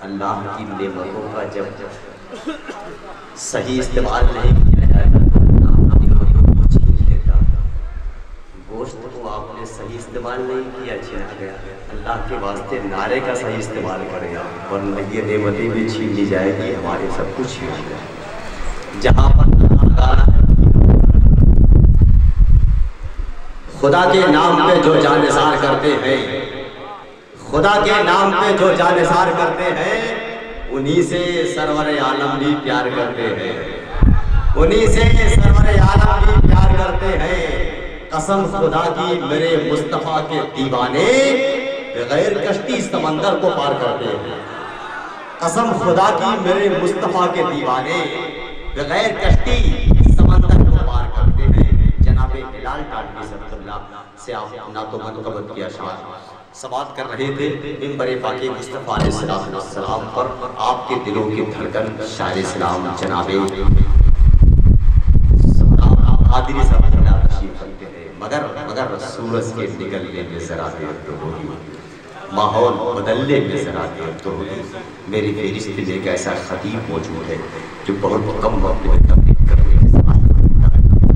اللہ کی نعمتوں کا جب صحیح استعمال نہیں کیا جائے تو اللہ اپنی نعمتوں کو چھین لیتا. گوشت کو آپ نے صحیح استعمال نہیں کیا، چھینا گیا. اللہ کے واسطے نعرے کا صحیح استعمال کرے گا ورنہ یہ نعمتیں بھی چھین لی جائے گی، ہمارے سب کچھ چھین لیا جائے. جہاں پر خدا کے نام پہ جو جان نثار کرتے ہیں، خدا کے نام پہ جو جان نثار کرتے ہیں، انہی سے سرور عالم بھی پیار کرتے ہیں، انہی سے سرور عالم بھی پیار کرتے ہیں. قسم خدا کی میرے مصطفیٰ کے دیوانے بغیر کشتی سمندر کو پار کرتے ہیں. قسم خدا کی میرے مصطفیٰ کے دیوانے بغیر کشتی سمندر کو پار کرتے ہیں. جناب بلال ٹاٹوی صدق اللہ سے آپ نعت و منقبت کی اشعار سماعت کر رہے تھے. منبر پاک مصطفیٰ علیہ السلام پر آپ کے دلوں کی دھڑکن شاعر اسلام جناب قادری صاحب تشریف رکھتے ہیں. مگر سورج کے نکلنے میں ذرا دیر تو ہوگی، ماحول بدلنے میں ذرا دیر تو ہوگی. میری فہرست میں ایک ایسا خطیب موجود ہے جو بہت کم وقت میں تبلیغ کرنے کے ساتھ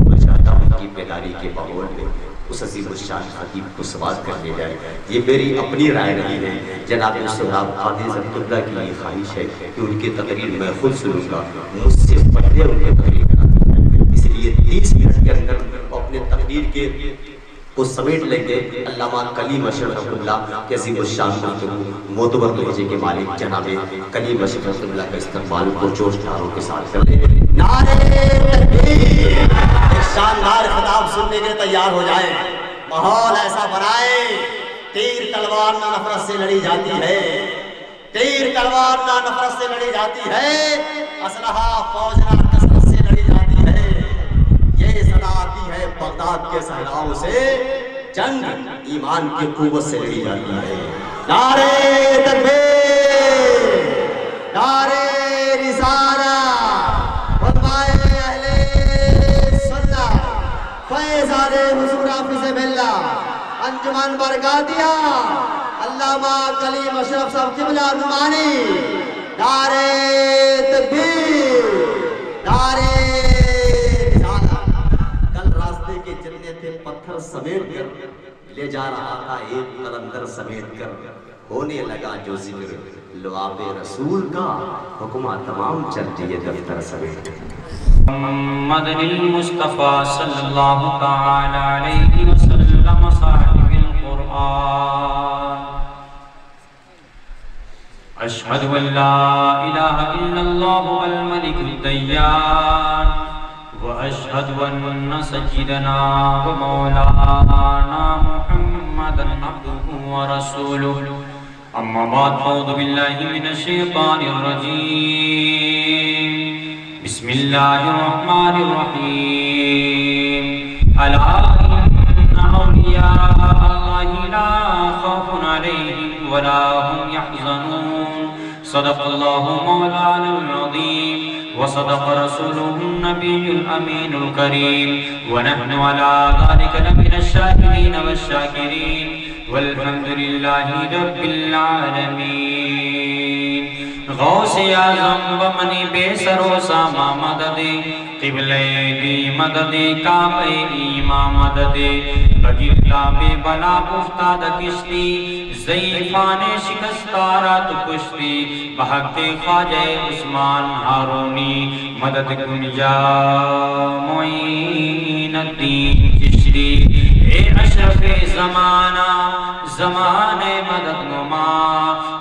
میں چاہتا ہوں کہ بیداری کے ماحول میں اس عظیم الشان خطیب کو سماعت کر لیا جائے. یہ میری اپنی رائے نہیں ہے، جناب استاد قادری صدق اللہ کی یہ خواہش ہے کہ ان کی تقریر میں خود سنوں گا، مجھ سے پہلے ان کی تقریر کراتی ہے. اس لیے 30 منٹ کے اندر اپنے تقریر کے کو سمیٹ لیں گے. علامہ کلیم اشرف رحمۃ اللہ کے عظیم الشان گفتگو معتبر لہجے کے مالک جناب کلیم اشرف رحمۃ اللہ کا استقبال پرجوش نعروں کے ساتھ کر لیں. نعرے تکبیر! ایک شاندار خطاب سننے کے تیار ہو جائیں. ماحول ایسا بنائے، تیر تلوار نہ نفرت سے لڑی جاتی ہے، تیر تلوار نہ نفرت سے لڑی جاتی ہے، اسلحہ فوج نہ کثرت سے لڑی جاتی ہے. یہ صدا آتی ہے بغداد کے صحراؤں سے، جنگ ایمان کی قوت سے لڑی جاتی ہے. نعرے تکبیر! نعرے رسالت! خطبہ اہل سنت فیضان حضور حافظ ملت انجمن برکاتیہ علامہ کلیم اشرف صاحب قبلہ نعمانی. نعرے تکبیر! نعرے پتھر سمیٹ کر لے جا رہا تھا ایک قلندر سمیٹ کر، ہونے لگا جو ذکر لعاب رسول کا، حکمہ تمام چل دیے دفتر سمیٹ. محمد المصطفیٰ صلی اللہ تعالی علیہ وسلم صاحب القرآن. اشہد ان لا الہ الا اللہ الملک الدیان وأشهد أن سيدنا ومولانا محمدا عبده ورسوله. أما بعد فأعوذ بالله من الشيطان الرجيم. بسم الله الرحمن الرحيم. ألا إن أولياء الله لا خوف عليهم ولا هم يحزنون. صدق الله مولانا العظيم وصدق رسوله النبي الأمين الكريم. ونحن على ذلك لمن الشاهدين والشاكرين والحمد لله رب العالمين. غوث اعظم و منی بے سرو ساما مدد، قبلہ دی مدد، کعبہ ایمان مدد، بگرلا بے بلا افتاد کشتی، ضعیفان شکستارا تو کشتی، بحق خواجہ عثمان ہارونی مدد کن یا معین الدین چشتی. اے اشرف زمانہ زمانے مدد نما،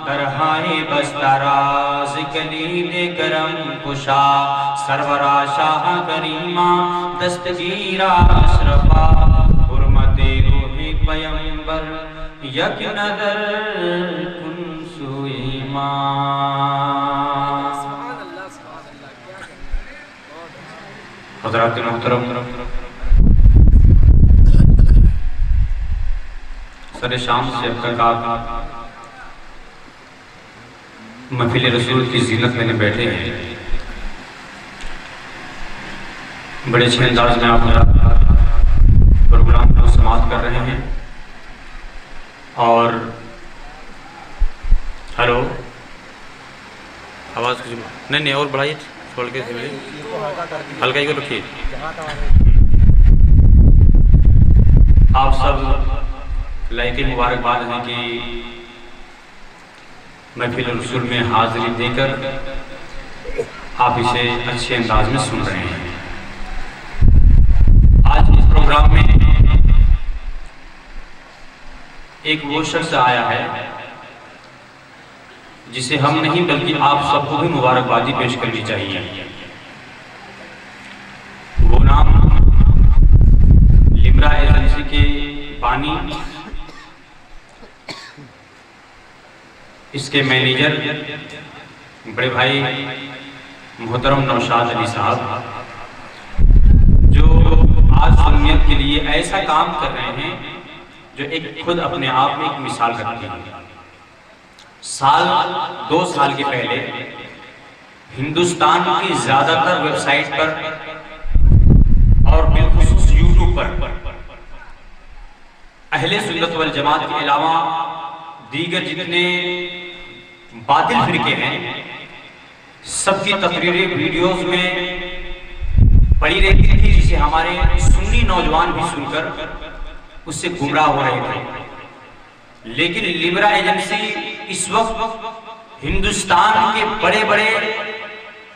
درہائے بستراز کلید کرم کشا، سرورا شاہ کریمہ دستگیرہ اشرفا، حرمت روح پیمبر یک نظر کن سوئی ماں. حضرات محترم، سر شام سے اب تک آپ محفل رسول کی زینت میں بیٹھے ہیں. بڑے اچھے انداز میں آپ پروگرام کو سماعت کر رہے ہیں. اور ہلو آواز کچھ نہیں اور بڑھائیے چھوڑ کے ہلکا ہی کو رکھیے. آپ سب لائق مبارکباد ہیں کہ محفل رسول میں حاضری دے کر آپ اسے اچھے انداز میں سن رہے ہیں. آج اس پروگرام میں ایک وہ شخص آیا ہے جسے ہم نہیں بلکہ آپ سب کو بھی مبارکبادی پیش کرنی چاہیے. وہ نام لمرا ایجنسی کے بانی، اس کے مینیجر بڑے بھائی محترم نوشاد علی صاحب، جو آج سنیت کے لیے ایسا کام کر رہے ہیں جو ایک خود اپنے آپ میں ایک مثال رکھتی ہے. سال 2 سال کے پہلے ہندوستان کی زیادہ تر ویب سائٹ پر اور بالخصوص یوٹیوب پر اہل سنت والجماعت کے علاوہ دیگر جتنے باطل فرقے ہیں سب کی تقریریں ویڈیوز میں پڑی رہتی تھی، جسے ہمارے سنی نوجوان بھی سن کر اس سے گمراہ ہو رہے تھے. لیکن لمرا ایجنسی اس وقت ہندوستان کے بڑے بڑے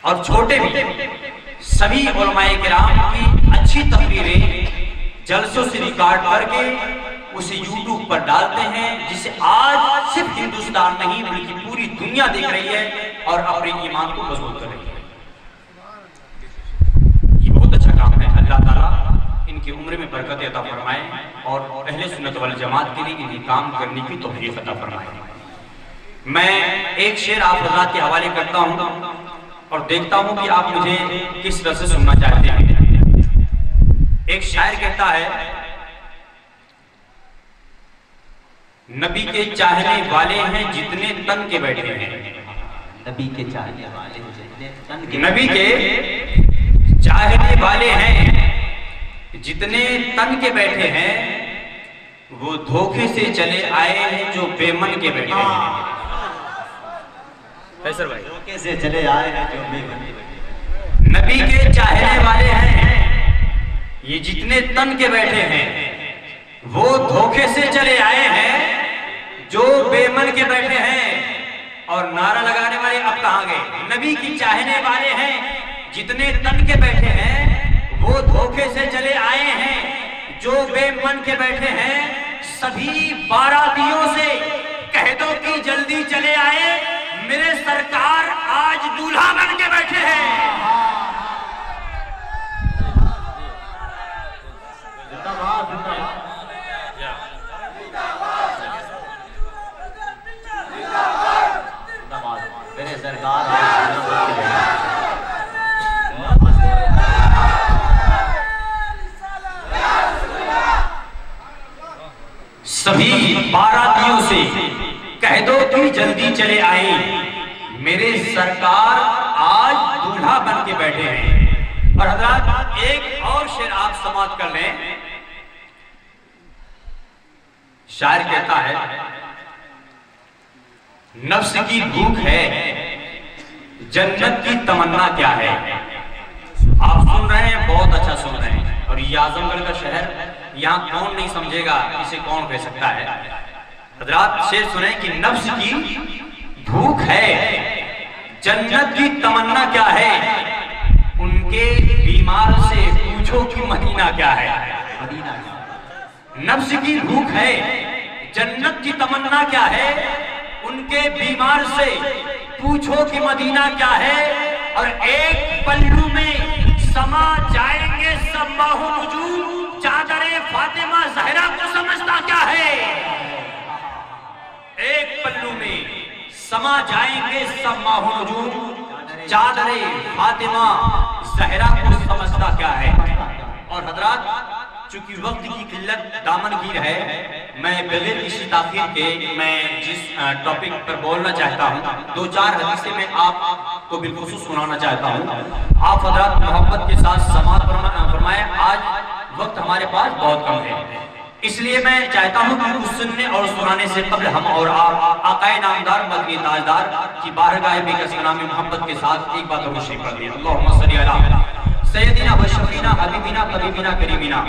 اور چھوٹے بھی سبھی علماء کرام کی اچھی تقریریں جلسوں سے ریکارڈ کر کے اسے یوٹیوب پر ڈالتے ہیں، جسے آج صرف ہندوستان نہیں بلکہ پوری دنیا دیکھ رہی ہے اور اپنے ایمان کو مضبوط کر رہی ہے. یہ بہت اچھا کام ہے. اللہ تعالیٰ ان کی عمر میں برکت عطا فرمائے اور اہل سنت والجماعت کے لیے انہیں کام کرنے کی توفیق عطا فرمائے. میں ایک شعر آپ حضرات کے حوالے کرتا ہوں اور دیکھتا ہوں کہ آپ مجھے کس طرح سے سننا چاہتے ہیں. ایک شاعر کہتا ہے، نبی کے چاہنے والے ہیں جتنے تن کے بیٹھے ہیں. نبی کے چاہنے والے جتنے تن کے نبی کے چاہنے والے ہیں جتنے تن کے بیٹھے ہیں، وہ دھوکے سے چلے آئے ہیں جو بے من کے بیٹھے ہیں. فیصل بھائی، دھوکے سے چلے آئے ہیں جو بے من کے بیٹھے ہیں. نبی کے چاہنے والے ہیں یہ جتنے تن کے بیٹھے ہیں، وہ دھوکے سے چلے آئے ہیں جو بے من کے بیٹھے ہیں. اور نعرہ لگانے والے اب کہاں گئے؟ نبی کی چاہنے والے ہیں جتنے تن کے بیٹھے ہیں، وہ دھوکے سے چلے آئے ہیں جو بے من کے بیٹھے ہیں. سبھی باراتیوں سے کہہ دو کہ جلدی چلے آئے، میرے سرکار آج دولہا بن کے بیٹھے ہیں. میرے سرکار سبھی باراتیوں سے کہہ دو کہ جلدی چلے آئے، میرے سرکار آج دولہا بن کے بیٹھے ہیں. اور حضرات ایک اور شعر آپ سماعت کر لیں. شاعر کہتا ہے، نفس کی بھوک ہے جنت کی تمنا کیا ہے. آپ سن رہے ہیں، بہت اچھا سن رہے ہیں. اور یہ اعظم گڑھ کا شہر، یہاں کون نہیں سمجھے گا، اسے کون کہہ سکتا ہے. حضرات شعر سنیں کہ نفس کی بھوک ہے جنت کی تمنا کیا ہے، ان کے بیمار سے پوچھو کہ مدینہ کیا ہے. نفس کی بھوک ہے جنت کی تمنا کیا ہے، ان کے بیمار سے پوچھو کہ مدینہ کیا ہے. اور ایک پلو میں سما جائیں گے سب ماہ و نجوم، چادر فاطمہ زہرا کو سمجھتا کیا ہے. ایک پلو میں سما جائیں گے سب ماہ و نجوم، چادر فاطمہ زہرا کو سمجھتا کیا ہے. اور حضرات چونکہ وقت کی قلت دامن گیر ہے، میں بغیر کسی تاخیر کے میں جس ٹاپک پر بولنا چاہتا ہوں 2-4 حدیثیں میں آپ کو بالخصوص سنانا چاہتا ہوں. آپ حضرات محبت کے ساتھ سماعت فرمائیں. آج وقت ہمارے پاس بہت کم ہے. اس لیے میں چاہتا ہوں کہ اس سننے اور سنانے سے قبل ہم اور آپ آقائے نامدار مدنی تاجدار کی بارگاہ میں کسلام محمد کے ساتھ ایک بات اور شریف پڑھ دیں۔ اللہم صلی علی سیدنا و شفینا حبیبنا طبیبنا کریمنا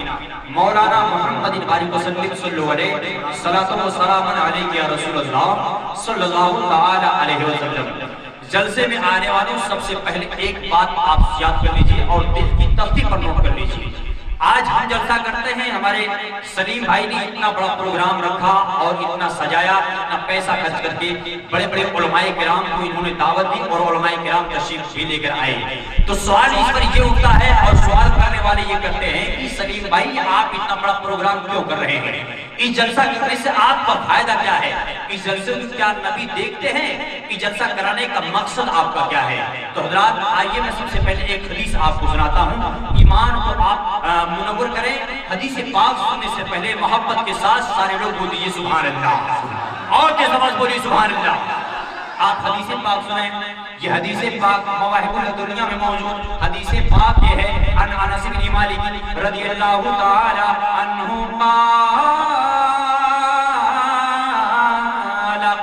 مولانا محمد بارک وسلم صلی اللہ علیہ صلاۃ و سلام علیک یا رسول اللہ صلی اللہ تعالی علیہ وسلم۔ جلسے میں آنے والے سب سے پہلے ایک بات آپ یاد کر لیجئے اور دل کی تختی پر نوٹ کر لیجئے۔ آج ہم جلسہ کرتے ہیں، ہمارے سلیم بھائی نے اتنا بڑا پروگرام رکھا اور اتنا سجایا، اتنا پیسہ خرچ کر کے بڑے بڑے علماء کرام کو انہوں نے دعوت دی اور علماء کرام تشریف بھی لے کر آئے۔ تو سوال اس پر یہ اٹھتا ہے اور سوال کرنے والے یہ کرتے ہیں کہ سلیم بھائی آپ اتنا بڑا پروگرام کیوں کر رہے ہیں؟ اس جلسہ کرنے سے آپ کا فائدہ کیا ہے؟ اس جلسے کو کیا نبی دیکھتے ہیں؟ اس جلسہ کرانے کا مقصد آپ کا کیا ہے؟ تو حضرات آئیے میں سب سے پہلے ایک حدیث آپ کو سناتا ہوں، ایمان کو آپ منور کریں۔ حدیث پاک سننے سے پہلے محبت کے ساتھ سارے لوگ بول دیجئے سبحان اللہ، اور تیز آواز بولیے سبحان اللہ۔ آپ حدیث پاک سنیں، یہ حدیث پاک مواہب الدنیا میں موجود حدیث پاک یہ ہے، ان انس بن مالک رضی اللہ تعالی عنہ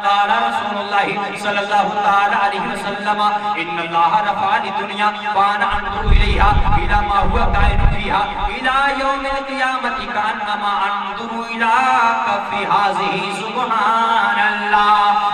قال رسول اللہ صلی اللہ تعالی علیہ وسلم ان اللہ رفع الدنیا وانا انظر الیہا الى ما هو کائن فیہا الى یوم القیامت کانما انظر الى کف هذه سبحان اللہ۔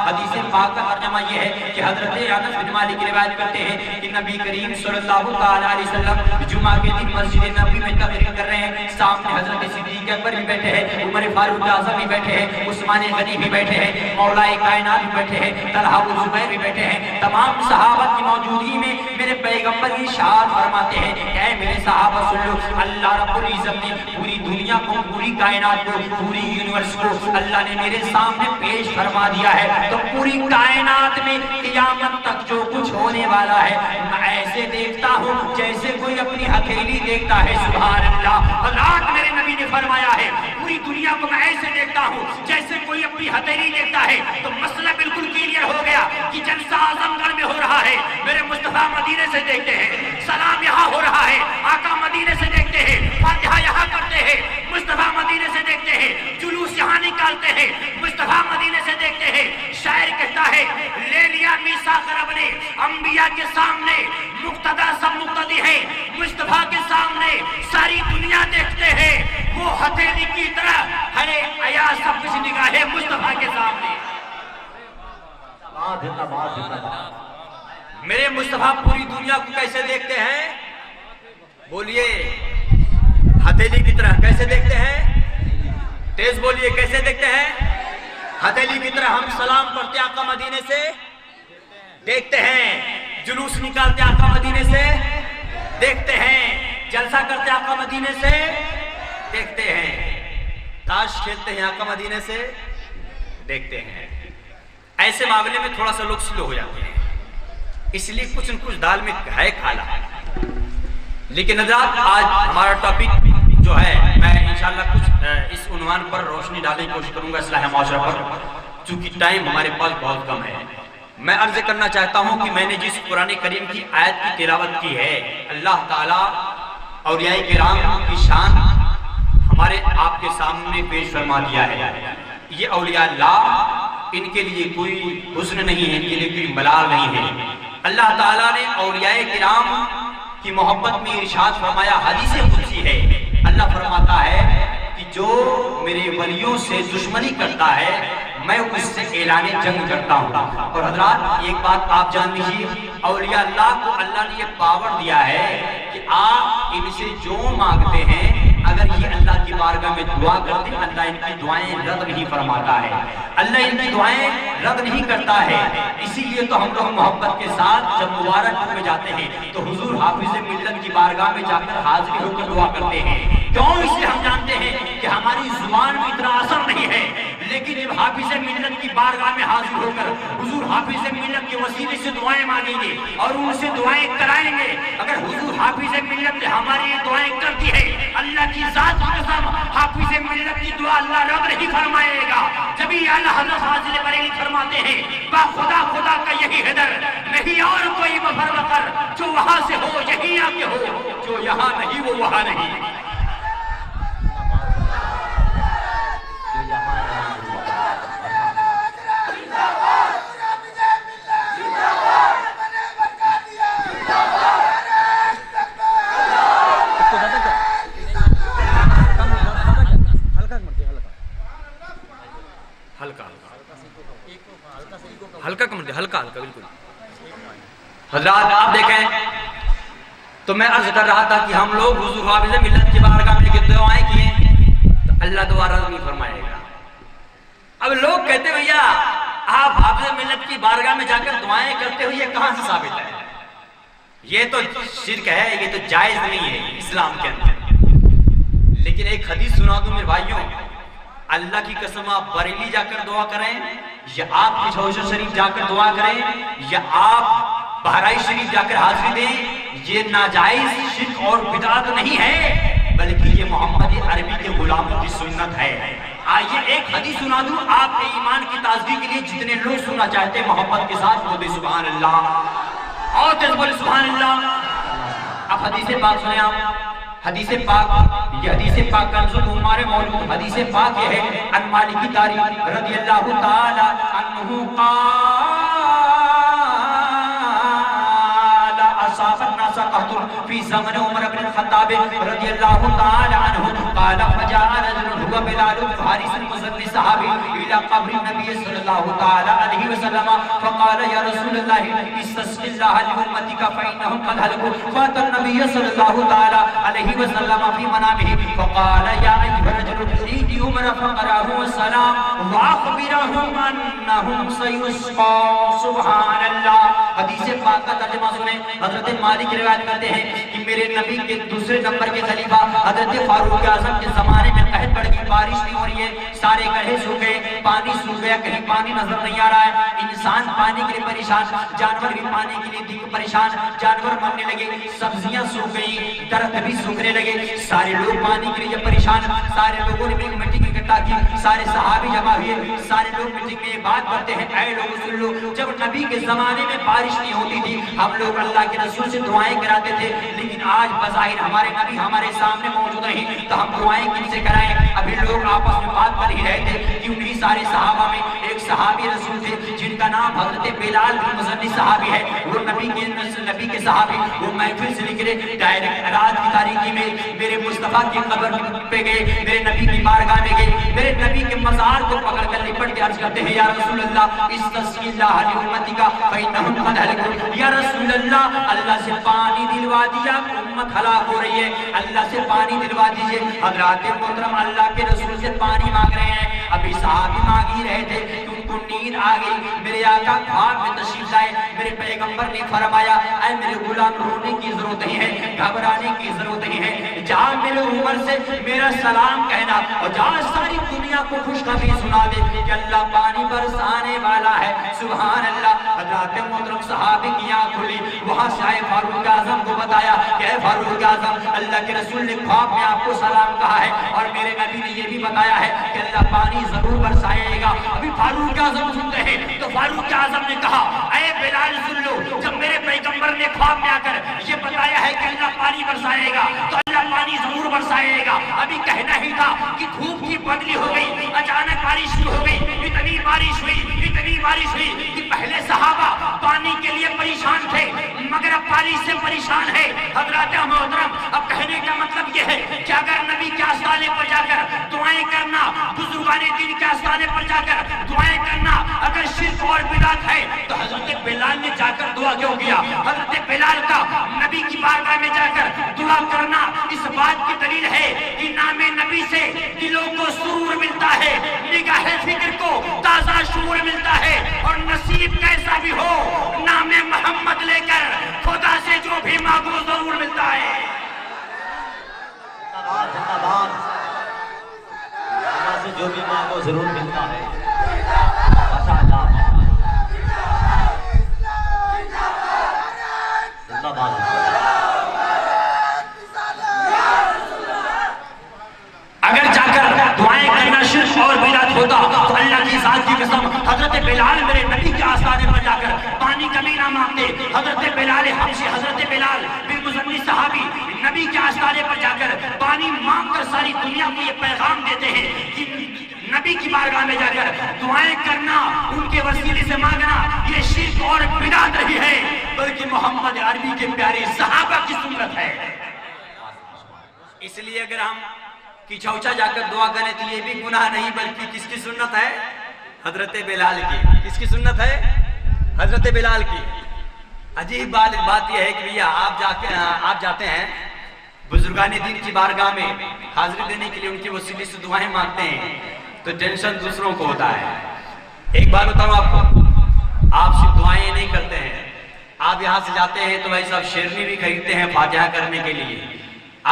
حدیث پاک کا ترجمہ یہ ہے کہ حضرت انس بن مالک روایت کرتے ہیں کہ نبی کریم صلی اللہ تعالی علیہ وسلم جمعہ کے دن مسجد نبوی میں تقریر کر رہے ہیں، سامنے حضرت صدیق اکبر بھی بیٹھے ہیں، عمر فاروق اعظم بھی بیٹھے ہیں، عثمان غنی بھی بیٹھے ہیں، مولا کائنات بھی بیٹھے ہیں، طلحہ و زبیر بھی بیٹھے ہیں۔ تمام صحابہ کی موجودگی میں میرے پیغمبر ارشاد فرماتے ہیں کہ اے میرے صحابہ سن لو، اللہ رب العزت نے پوری دنیا کو، پوری کائنات کو، پوری یونیورس کو اللہ نے میرے سامنے پیش فرما دیا ہے۔ تو پوری کائنات میں قیامت تک جو کچھ ہونے والا ہے میں ایسے دیکھتا ہوں جیسے کوئی اپنی ہتھیلی دیکھتا ہے، سبحان اللہ۔ حضرات میرے نبی نے فرمایا ہے پوری دنیا کو میں ایسے دیکھتا ہوں جیسے کوئی اپنی ہتھیلی دیکھتا ہے۔ تو مسئلہ بالکل کلیئر ہو گیا کہ جلسہ اعظم گڑھ میں ہو رہا ہے، میرے مصطفیٰ مدینے سے دیکھتے ہیں، سلام یہاں ہو رہا ہے، آقا مدینے سے دیکھتے ہیں، فاتحہ یہاں کرتے ہیں، مصطفیٰ مدینے سے دیکھتے ہیں، جلوس یہاں نکالتے ہیں، مصطفیٰ مدینے سے دیکھتے ہیں۔ شاعر کہتا ہے لے لیا میثاق رب نے انبیاء کے سامنے، مقتدا سب مقتدی ہیں، مصطفیٰ کے سامنے ساری دنیا دیکھتے ہیں، وہ ہتھیلی کی طرح ہے عیا سب کچھ نگاہیں مصطفیٰ کے سامنے۔ میرے مصطفیٰ پوری دنیا کو کیسے دیکھتے ہیں؟ بولیے ہتھیلی کی طرح کیسے دیکھتے ہیں؟ تیز بولیے کیسے دیکھتے ہیں؟ ہتھیلی کی طرح ہم سلام پڑھتے آقا مدینے سے دیکھتے ہیں، جلوس نکالتے آقا مدینے سے دیکھتے ہیں، جلسہ کرتے آقا مدینے سے دیکھتے ہیں، تاش کھیلتے ہیں آقا مدینے سے دیکھتے ہیں۔ ایسے معاملے میں تھوڑا سا لوگ سلو ہو جاتے ہیں، اس لیے کچھ نہ کچھ دال میں ہے کھالا۔ لیکن حضرات آج ہمارا ٹاپک جو ہے میں انشاءاللہ کچھ اس عنوان پر روشنی ڈالنے کی کوشش کروں گا، اصلاح معاشرہ پر، چونکہ ٹائم ہمارے پاس بہت کم ہے۔ میں عرض کرنا چاہتا ہوں کہ میں نے جس قرآن کریم کی آیت کی تلاوت کی ہے، اللہ تعالیٰ اولیاء کرام کی شان ہمارے آپ کے سامنے پیش فرما دیا ہے۔ یہ اولیاء اللہ، ان کے لیے کوئی حسن نہیں ہے، ان کے لیے کوئی ملال نہیں ہے۔ اللہ تعالیٰ نے اولیاء کرام کی محبت میں ارشاد فرمایا، حدیث قدسی ہے، اللہ فرماتا ہے کہ جو میرے ولیوں سے دشمنی کرتا ہے میں اس سے اعلان جنگ کرتا ہوں۔ اور حضرات ایک بات آپ جان لیجیے، اولیاء اللہ کو اللہ نے یہ پاور دیا ہے کہ آپ ان سے جو مانگتے ہیں اگر یہ اللہ کی بارگاہ میں دعا کرتے ہیں اللہ ان کی دعائیں رد نہیں فرماتا ہے، اللہ ان کی دعائیں رد نہیں کرتا ہے۔ اسی لیے تو ہم لوگ محبت کے ساتھ جب مبارک میں جاتے ہیں تو حضور حافظ ملت کی بارگاہ میں جا کر حاضر ہو کر دعا کرتے ہیں۔ کیوں؟ اس لیے ہم جانتے ہیں کہ ہماری زبان میں اتنا اثر نہیں ہے، لیکن جب حافظ ملت کی بارگاہ میں حاضر ہو کر حضور حافظ ملت کے وسیلے سے دعائیں مانگیں گے اور ان سے دعائیں کرائیں گے، اگر حضور حافظ ملت نے ہماری دعائیں کر دی ہے، اللہ کی ذات کی قسم حافظ ملت کی دعا اللہ رد نہیں فرمائے گا۔ جبھی اعلیٰ حضرت فاضل بریلوی فرماتے ہیں با خدا خدا کا یہی حیدر، نہیں اور کوئی مفرقر، جو وہاں سے ہو یہی آ کے ہو، جو یہاں نہیں وہ وہاں نہیں۔ حضرات آپ دیکھیں تو میں عرض کر رہا تھا کہ ہم لوگ حضور حافظ ملت کی بارگاہ میں دعائیں کیے تو اللہ دوبارہ نہیں فرمائے گا. اب لوگ کہتے ہیں بھیا آپ حافظ ملت کی بارگاہ میں جا کر دعائیں کرتے ہو، یہ کہاں سے ثابت ہے؟ یہ تو شرک ہے، یہ تو جائز نہیں ہے اسلام کے اندر. لیکن ایک حدیث سنا دوں میرے بھائیوں، اللہ کی قسم آپ بریلی جا کر دعا کریں یا آپ پشاور شریف جا کر دعا کریں یا آپ بہرائچ شریف جا کر حاضری دیں، یہ ناجائز شرک اور بدعت نہیں ہے، بلکہ یہ محمد عربی کے غلاموں کی سنت ہے. آئیے ایک حدیث سنا دوں آپ کے ایمان کی تازگی کے لیے، جتنے لوگ سننا چاہتے ہیں محبت کے ساتھ بولے سبحان اللہ اور تیز بولے سبحان اللہ. اب حدیث پاک سنیں آپ، حدیث پاک، یہ حدیث پاک کنز العمار موجود حدیث پاک یہ ہے. ان مالک داری رضی اللہ تعالی عنہ قال اصاب الناس قحط في زمن عمر بن الخطاب رضی اللہ تعالی عنہ قال فجاء رجل هو بلال بن حارث المزني صحابي الى قبر النبي صلی اللہ تعالی علیہ وسلم فقال يا رسول الله استسق الله لامتك فانهم قد هلكوا فاتى النبي صلی اللہ تعالی علیہ وسلم في منامه فقال يا ايها الرجل ائت عمر فقراه السلام واخبرهم انهم سيسقون. سبحان اللہ. حدیث پاک کا ترجمہ سنیں. حضرت مالک روایت کرتے ہیں کہ میرے نبی کے دوسرے نمبر کے خلیفہ حضرت فاروق اعظم کے زمانے میں قحط پڑ گئی، بارش نہیں ہو رہی ہے، سارے گڑھے سوکھ گئے، پانی سوکھ گیا، کہیں پانی نظر نہیں آ رہا ہے، انسان پانی کے لیے پریشان، جانور بھی پانی کے لیے پریشان، جانور مرنے لگے، سبزیاں سوکھ گئی، درخت بھی سوکھنے لگے، سارے لوگ پانی کے لیے پریشان. سارے لوگوں نے مٹی کی اکٹھا کی، سارے صحابی جمع ہوئے، سارے لوگ میٹنگ میں بات کرتے ہیں اے لوگ سن لو، جب نبی کے زمانے میں بارش نہیں ہوتی تھی ہم لوگ اللہ کے رسول سے دعائیں کراتے تھے، لیکن آج بظاہر ہمارے نبی ہمارے سامنے موجود نہیں تو ہم دعائیں کن سے کرائیں؟ ابھی لوگ آپس میں بات کر ہی رہے تھے کہ انہی سارے صحابہ میں ایک صحابی رسول تھے جن کا نام حضرت بلال بن مزنی صحابی ہے، وہ نبی کے صحابی، وہ محفل سے نکلے ڈائریکٹ رات کی تاریکی میں میرے مصطفیٰ کی قبر پہ گئے، میرے نبی کی بارگاہ میں گئے، میرے نبی کے مزار کو پکڑ کر لپٹ کے عرض کرتے ہیں یا رسول اللہ استسقی اللہ لامتک فانہم قد ہلکوا. یا رسول اللہ اللہ سے پانی دلوا دیا، امت ہلاک ہو رہی ہے، اللہ سے پانی دلوا دیجئے. حضرات محترم اللہ کے رسول سے پانی مانگ رہے ہیں، ابھی صحابی مانگ ہی رہے تھے کہ ان کو نیند آ گئی. میرے آقا خواب میں تشریف لائے، میرے پیغمبر نے فرمایا اے میرے غلام رونے کی ضرورت نہیں ہے، گھبرانے کی ضرورت نہیں ہے، جا میرے عمر سے میرا سلام کہنا اور جا ساری دنیا کو خوشخبری سنا دے کہ اللہ پانی برسانے والا ہے. سبحان اللہ. حضرات محترم صحابی کی آنکھ کھلی، وہاں سے آئے فاروق اعظم کو بتایا کہ اے فاروق اعظم اللہ کے رسول نے خواب میں آپ کو سلام کہا ہے اور میرے نبی نے یہ بھی بتایا ہے کہ اللہ پانی ضرور برسائے گا. ابھی فاروق اعظم سنتے ہیں تو فاروق اعظم نے کہا اے بلال سن لو، جب میرے پیغمبر نے خواب میں آ کر یہ بتایا ہے کہ اللہ پانی برسائے گا تو اللہ پانی ضرور برسائے گا. ابھی کہنا ہی تھا کہ دھوپ کی بدلی ہو گئی، اچانک بارش شروع ہو گئی، اتنی بارش ہوئی کہ پہلے صحابہ پانی کے لیے پریشان تھے مگر اب پانی سے پریشان ہے. حضرات محترم اب کہنے کا مطلب یہ ہے کہ اگر نبی کے آستانے پر جا کر دعائیں کرنا، بزرگان دین کے آستانے پر جا کر دعائیں کرنا اگر شرک اور بدعت ہے تو حضرت بلال نے جا کر دعا کیوں کیا؟ حضرت بلال کا نبی کی بارگاہ میں جا کر دعا کرنا اس بات کی دلیل ہے کہ نام نبی سے دلوں کو سرور ملتا ہے، نگاہ فکر کو تازہ شعور ملتا ہے، اور نصیب کیسا بھی ہو نام محمد لے کر خدا سے جو بھی مانگو ضرور ملتا ہے. خدا سے جو بھی مانگو ضرور ملتا ہے. اگر جا کر دعائیں کرنا شرک اور بدعت ہوتا تو اللہ کی ذات کی قسم حضرت بلال میرے نبی کے آستانے پر جا کر پانی کبھی نہ مانگتے. حضرت بلال حبشی، حضرت بلال بن مزنی صحابی نبی کے آستانے پر جا کر پانی مانگ کر ساری دنیا کو یہ پیغام دیتے ہیں کہ نبی کی بارگاہ میں جا کر دعائیں کرنا، ان کے وسیلے سے مانگنا یہ شرک اور بدعت نہیں ہے بلکہ محمد عربی کے پیارے صحابہ کی سنت ہے. اس لیے اگر ہم کچھوچا جا کر دعا کریں تو یہ بھی گناہ نہیں بلکہ کس کی سنت ہے؟ حضرت بلال کی. کس کی سنت ہے؟ حضرت بلال کی. عجیب بات یہ ہے کہ بھیا آپ جاتے ہیں بزرگان دین کی بارگاہ میں حاضری دینے کے لیے، ان کی وسیلے سے دعائیں مانگتے ہیں تو ٹینشن دوسروں کو ہوتا ہے۔ ایک بات بتاؤں آپ کو، آپ صرف دعائیں نہیں کرتے ہیں، آپ یہاں سے جاتے ہیں تو بھائی صاحب شیرنی بھی خریدتے ہیں فاتحہ کرنے کے لیے،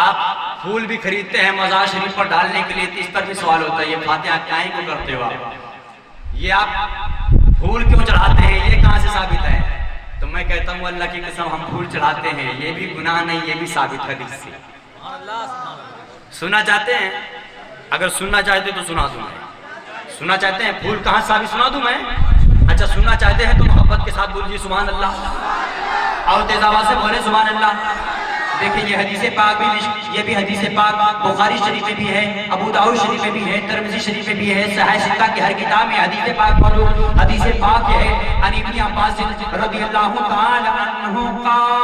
آپ پھول بھی خریدتے ہیں مزار شریف پر ڈالنے کے لیے۔ تو اس پر بھی سوال ہوتا ہے یہ فاتحہ کائیں کو کرتے ہو آپ، یہ آپ پھول کیوں چڑھاتے ہیں، یہ کہاں سے ثابت ہے؟ تو میں کہتا ہوں اللہ کی قسم ہم پھول چڑھاتے ہیں، یہ بھی گناہ نہیں، یہ بھی ثابت حدیث سے۔ سننا چاہتے ہیں؟ اگر سننا چاہتے تو سنا دوں میں۔ سننا چاہتے ہیں پھول کہاں ثابت سنا دوں میں؟ اچھا سننا چاہتے ہیں تو محبت کے ساتھ بولیے سبحان اللہ، اور تیز آواز سے بولے سبحان اللہ۔ دیکھیں یہ حدیث پاک بھی، یہ بھی حدیث پاک بخاری شریف میں بھی ہے، ابو داؤد شریف میں بھی ہے، ترمذی شریف میں بھی ہے، صحیح ستہ کی ہر کتاب میں حدیث پاک موجود۔ حدیث پاک یہ ہے عن ابن عباس رضی اللہ تعالی عنہ قال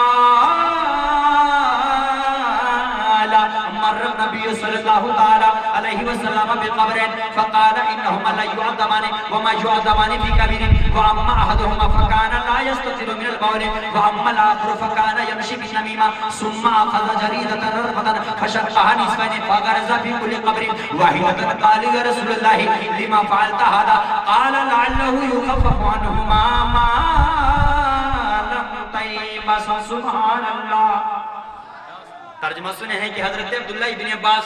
مر النبي صلى الله تعالى عليه وسلم بقبر فقال انهما لا يعذبان وما يعذبان في كبير واما احدهما فكان لا يستتر من البول واما الاخر فكان يمشي بالنميمه ثم اخذ جريده رطبه فشقها نصفين فغرز في كل قبر واحده قال يا رسول الله لما فعلت هذا قال لعله يخفف عنهما ما لم تيبس سبحان الله۔ ترجمہ سنے ہیں کہ حضرت عبداللہ ابن عباس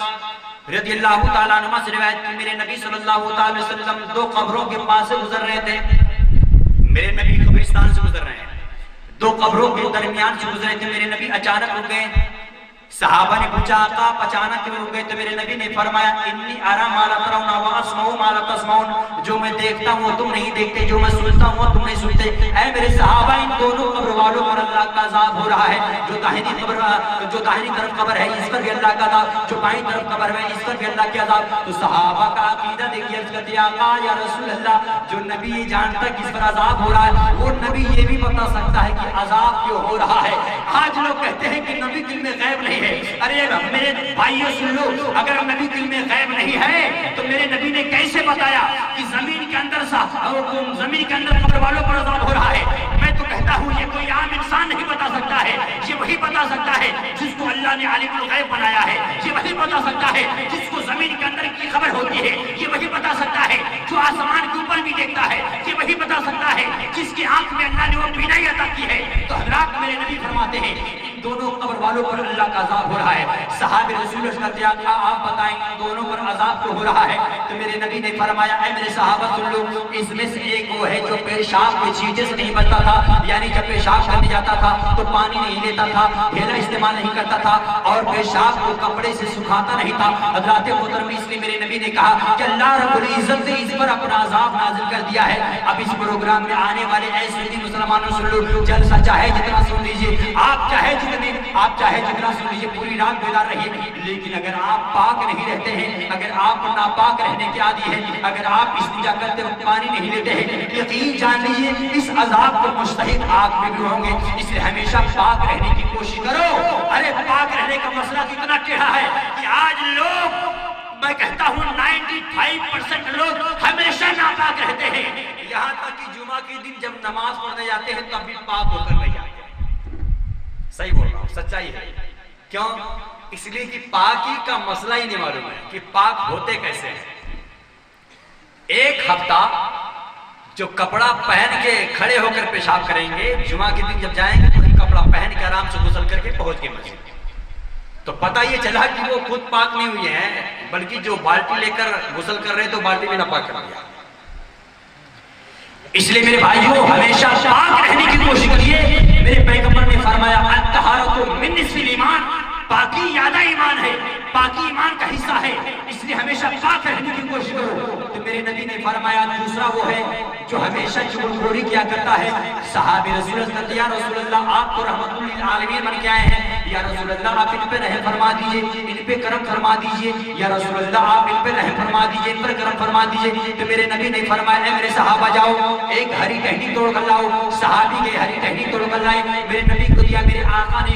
رضی اللہ تعالیٰ عنہ سے روایت کی میرے نبی صلی اللہ علیہ وسلم دو قبروں کے پاس سے گزر رہے تھے۔ میرے نبی قبرستان سے گزر رہے ہیں، دو قبروں کے درمیان سے گزرے تھے، میرے نبی اچانک رک گئے۔ صحابہ نے پوچھا آقا آپ اچانک کیوں رک گئے؟ تو میرے نبی نے فرمایا انی ارا ما لا ترون واسمع ما لا تسمعون، جو میں دیکھتا ہوں تم نہیں دیکھتے، جو میں سنتا ہوں تم نہیں سنتے۔ اے میرے صحابہ ان دونوں قبر والوں پر اللہ کا عذاب ہو رہا ہے، جو داہنی طرف قبر ہے اس پر بھی اللہ کا عذاب، جو بائیں طرف قبر ہے اس پر بھی اللہ کا عذاب۔ تو صحابہ کا عقیدہ دیکھیے، عرض کرتے آقا یا رسول اللہ جو نبی یہ جانتا ہے کس پر عذاب ہو رہا ہے، وہ نبی یہ بھی بتا سکتا ہے کہ عذاب کیوں ہو رہا ہے۔ آج لوگ کہتے ہیں کہ نبی دل میں غیب نہیں ہے۔ ارے میرے بھائیو سن لو، اگر نبی دل میں غیب نہیں ہے تو میرے نبی نے کیسے بتایا کہ زمین کے اندر قبر والوں پر عذاب ہو رہا ہے؟ میں تو کہتا ہوں یہ کوئی عام انسان نہیں بتا سکتا ہے، یہ وہی بتا سکتا ہے جس کو اللہ نے عالم الغیب بنایا ہے، یہ وہی بتا سکتا ہے جس کو زمین کے اندر کی خبر ہوتی ہے، یہ وہی بتا سکتا ہے جو آسمان کے اوپر بھی دیکھتا ہے، یہ وہی بتا سکتا ہے جس کی آنکھ میں اللہ نے وہ بینائی عطا کی ہے۔ تو حضرات میرے نبی فرماتے ہیں دونوں قبر والوں پر اللہ کا عذاب ہو رہا ہے۔ صحابہ رسول اللہ کہتے ہیں کیا آپ بتائیں دونوں پر عذاب کیوں ہو رہا ہے؟ تو میرے نبی نے فرمایا اے میرے صحابہ سن لو، اس میں سے ایک وہ ہے جو پیشاب کے چیزیں سے نہیں بچتا تھا، یعنی جب پیشاب کرنے جاتا تھا تو پانی نہیں لیتا تھا، ہیلا استعمال نہیں کرتا تھا، اور پیشاب کو کپڑے سے سکھاتا نہیں تھا۔ حضرات محترم اس لیے میرے نبی نے کہا کہ اللہ رب العزت نے اس پر اپنا عذاب نازل کر دیا ہے۔ اب اس پروگرام میں آنے والے ایسے بھی مسلمانوں سن لو، جلسہ چاہے جتنا سن لیجئے، آپ چاہے جتنا سن لیجئے، پوری رات بیدار رہیے، لیکن اگر آپ پاک نہیں رہتے ہیں، اگر آپ ناپاک رہنے کے عادی ہیں، اگر آپ استنجا کرتے وقت پانی نہیں لیتے ہیں، یقین جان لیجئے اس عذاب کو مستحق آگ میں بھی ہوں گے۔ اس لیے ہمیشہ پاک رہنے کی کوشش کرو۔ ارے پاک رہنے کا مسئلہ کتنا ٹیڑھا ہے کہ آج لوگ، میں کہتا ہوں 95% لوگ ہمیشہ ناپاک رہتے ہیں، یہاں تک کہ جمعہ کے دن جب نماز پڑھنے جاتے ہیں تب بھی پاک ہو کر نہیں آتے۔ صحیح بول رہا ہوں، سچائی ہے۔ کیوں؟ اس لیے کہ پاکی کا مسئلہ ہی نہیں معلوم ہے کہ پاک ہوتے کیسے ہیں۔ ایک ہفتہ جو کپڑا پہن کے کھڑے ہو کر پیشاب کریں گے، جمعہ کے دن جب جائیں گے تو کپڑا پہن کے آرام سے غسل کر کے پہنچ گئے مسجد، تو پتہ یہ چلا کہ وہ خود پاک نہیں ہوئے ہیں، بلکہ جو بالٹی لے کر غسل کر رہے تو بالٹی میں ناپاک کر دیا۔ اس لیے میرے بھائیوں ہمیشہ پاک رہنے کی کوشش کریے۔ میرے پیغمبر نے فرمایا الطہارۃ من نصف الایمان، پاکی آدھا ایمان ہے، پاکی ایمان کا حصہ ہے، اس لیے ہمیشہ پاک رہنے کی کوشش کرو۔ تو میرے نبی نے فرمایا دوسرا وہ ہے جو ہمیشہ چغلخوری کیا کرتا ہے۔ صحابہ رسول اللہ کہتے یا رسول اللہ آپ تو رحمت للعالمین بن کے آئے ہیں، یا رسول اللہ آپ ان پہ رحم فرما دیجئے، ان پہ کرم فرما دیجئے، یا رسول اللہ آپ ان پہ رحم فرما دیجئے، ان پر کرم فرما دیجئے۔ تو میرے نبی نے فرمایا اے میرے صحابہ جاؤ ایک ہری ٹہنی توڑ کر لاؤ۔ صحابی کے ہری ٹہنی توڑ کر لائے، میرے نبی کو دیا، میرے آقا نے